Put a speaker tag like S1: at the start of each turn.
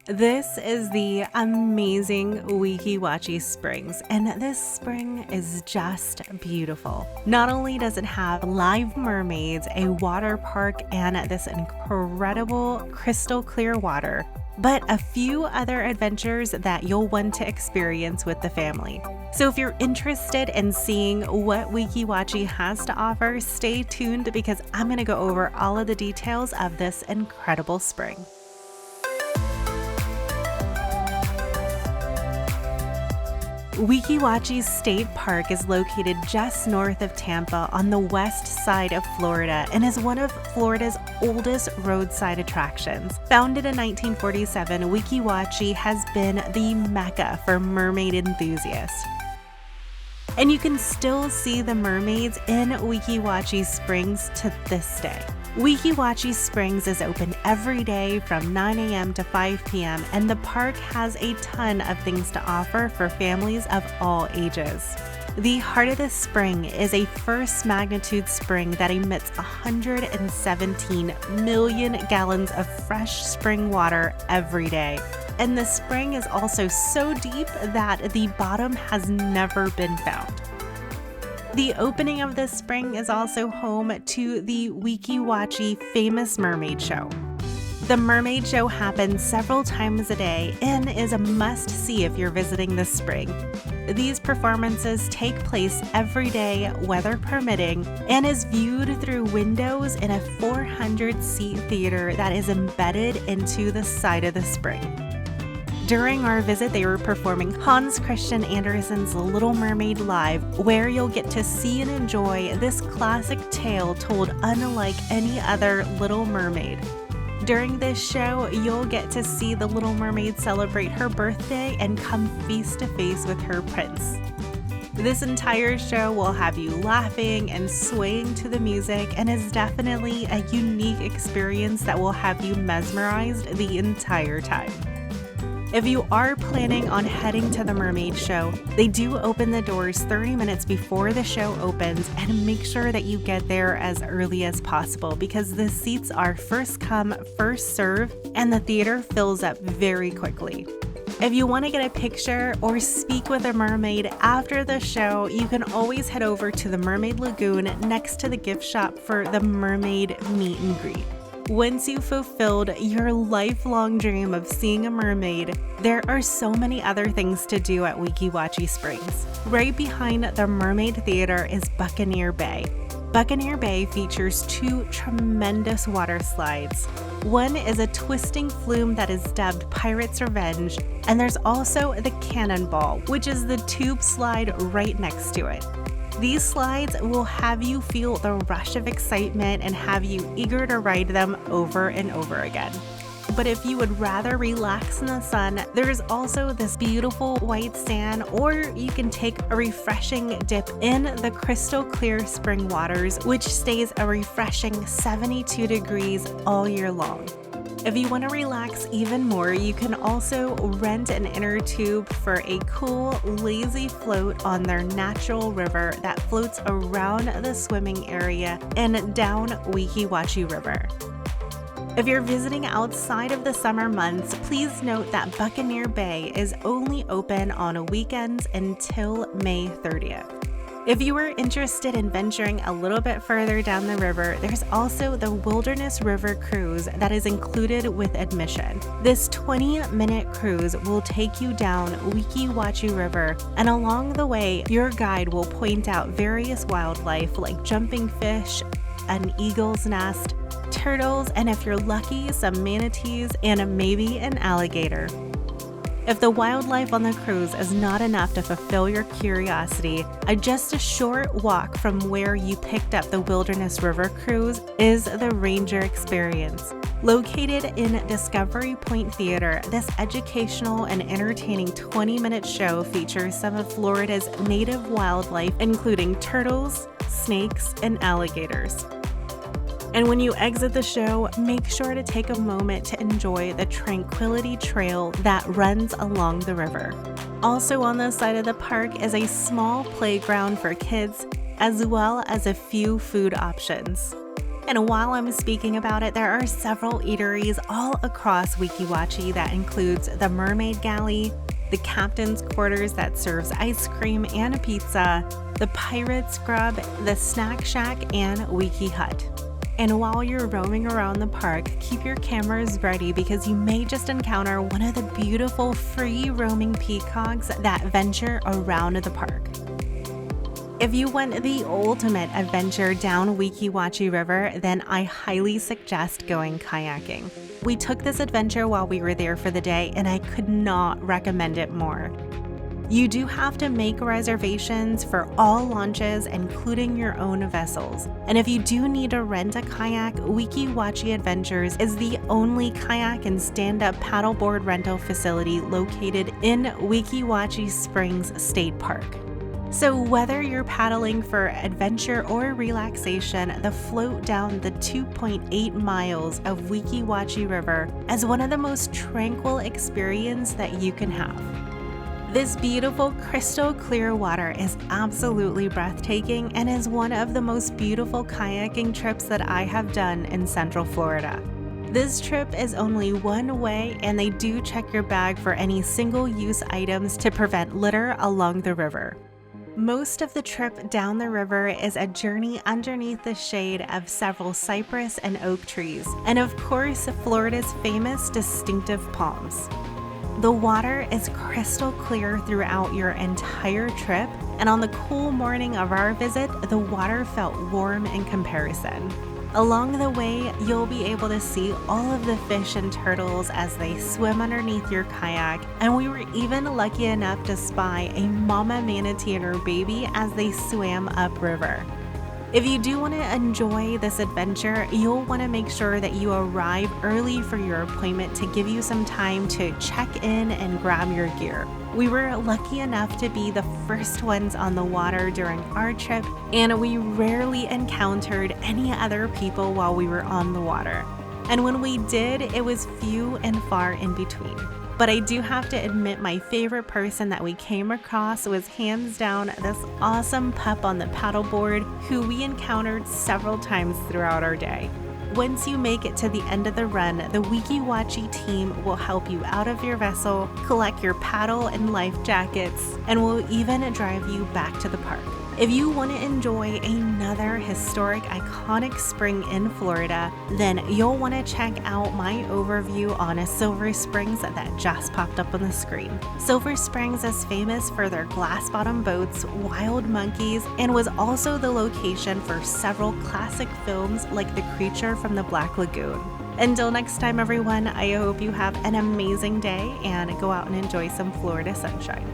S1: This is the amazing Weeki Wachee Springs, and this spring is just beautiful. Not only does it have live mermaids, a water park, and this incredible crystal clear water, but a few other adventures that you'll want to experience with the family. So if you're interested in seeing what Weeki Wachee has to offer, stay tuned because I'm going to go over all of the details of this incredible spring. Weeki Wachee State Park is located just north of Tampa on the west side of Florida and is one of Florida's oldest roadside attractions. Founded in 1947, Weeki Wachee has been the mecca for mermaid enthusiasts. And you can still see the mermaids in Weeki Wachee Springs to this day. Weeki Wachee Springs is open every day from 9 a.m. to 5 p.m. and the park has a ton of things to offer for families of all ages. The heart of the spring is a first magnitude spring that emits 117 million gallons of fresh spring water every day. And the spring is also so deep that the bottom has never been found. The opening of this spring is also home to the Weeki Wachee famous Mermaid Show. The Mermaid Show happens several times a day and is a must-see if you're visiting this spring. These performances take place every day, weather permitting, and is viewed through windows in a 400-seat theater that is embedded into the side of the spring. During our visit, they were performing Hans Christian Andersen's Little Mermaid Live, where you'll get to see and enjoy this classic tale told unlike any other Little Mermaid. During this show, you'll get to see the Little Mermaid celebrate her birthday and come face to face with her prince. This entire show will have you laughing and swaying to the music and is definitely a unique experience that will have you mesmerized the entire time. If you are planning on heading to the Mermaid Show, they do open the doors 30 minutes before the show opens, and make sure that you get there as early as possible because the seats are first come, first serve, and the theater fills up very quickly. If you want to get a picture or speak with a mermaid after the show, you can always head over to the Mermaid Lagoon next to the gift shop for the Mermaid Meet and Greet. Once you've fulfilled your lifelong dream of seeing a mermaid, there are so many other things to do at Weeki Wachee Springs. Right behind the Mermaid Theater is Buccaneer Bay. Buccaneer Bay features two tremendous water slides. One is a twisting flume that is dubbed Pirate's Revenge, and there's also the Cannonball, which is the tube slide right next to it. These slides will have you feel the rush of excitement and have you eager to ride them over and over again. But if you would rather relax in the sun, there is also this beautiful white sand, or you can take a refreshing dip in the crystal clear spring waters, which stays a refreshing 72 degrees all year long. If you want to relax even more, you can also rent an inner tube for a cool, lazy float on their natural river that floats around the swimming area and down Weeki Wachee River. If you're visiting outside of the summer months, please note that Buccaneer Bay is only open on weekends until May 30th. If you are interested in venturing a little bit further down the river, there's also the Wilderness River Cruise that is included with admission. This 20-minute cruise will take you down Weeki Wachee River, and along the way, your guide will point out various wildlife like jumping fish, an eagle's nest, turtles, and if you're lucky, some manatees and maybe an alligator. If the wildlife on the cruise is not enough to fulfill your curiosity, just a short walk from where you picked up the Wilderness River Cruise is the Ranger Experience. Located in Discovery Point Theater, this educational and entertaining 20-minute show features some of Florida's native wildlife, including turtles, snakes, and alligators. And when you exit the show, make sure to take a moment to enjoy the Tranquility Trail that runs along the river. Also on the side of the park is a small playground for kids, as well as a few food options. And while I'm speaking about it, there are several eateries all across Weeki Wachee that includes the Mermaid Galley, the Captain's Quarters that serves ice cream and pizza, the Pirate's Grub, the Snack Shack, and Weeki Hut. And while you're roaming around the park, keep your cameras ready because you may just encounter one of the beautiful free roaming peacocks that venture around the park. If you want the ultimate adventure down Weeki Wachee River, then I highly suggest going kayaking. We took this adventure while we were there for the day, and I could not recommend it more. You do have to make reservations for all launches, including your own vessels. And if you do need to rent a kayak, Weeki Wachee Adventures is the only kayak and stand-up paddleboard rental facility located in Weeki Wachee Springs State Park. So whether you're paddling for adventure or relaxation, the float down the 2.8 miles of Weeki Wachee River is one of the most tranquil experiences that you can have. This beautiful crystal clear water is absolutely breathtaking and is one of the most beautiful kayaking trips that I have done in Central Florida. This trip is only one way, and they do check your bag for any single-use items to prevent litter along the river. Most of the trip down the river is a journey underneath the shade of several cypress and oak trees, and of course, Florida's famous distinctive palms. The water is crystal clear throughout your entire trip, and on the cool morning of our visit, the water felt warm in comparison. Along the way, you'll be able to see all of the fish and turtles as they swim underneath your kayak, and we were even lucky enough to spy a mama manatee and her baby as they swam upriver. If you do want to enjoy this adventure, you'll want to make sure that you arrive early for your appointment to give you some time to check in and grab your gear. We were lucky enough to be the first ones on the water during our trip, and we rarely encountered any other people while we were on the water. And when we did, it was few and far in between. But I do have to admit, my favorite person that we came across was hands down this awesome pup on the paddleboard who we encountered several times throughout our day. Once you make it to the end of the run, the Weeki Wachee team will help you out of your vessel, collect your paddle and life jackets, and will even drive you back to the park. If you want to enjoy another historic, iconic spring in Florida, then you'll want to check out my overview on Silver Springs that just popped up on the screen. Silver Springs is famous for their glass-bottom boats, wild monkeys, and was also the location for several classic films like The Creature from the Black Lagoon. Until next time, everyone, I hope you have an amazing day and go out and enjoy some Florida sunshine.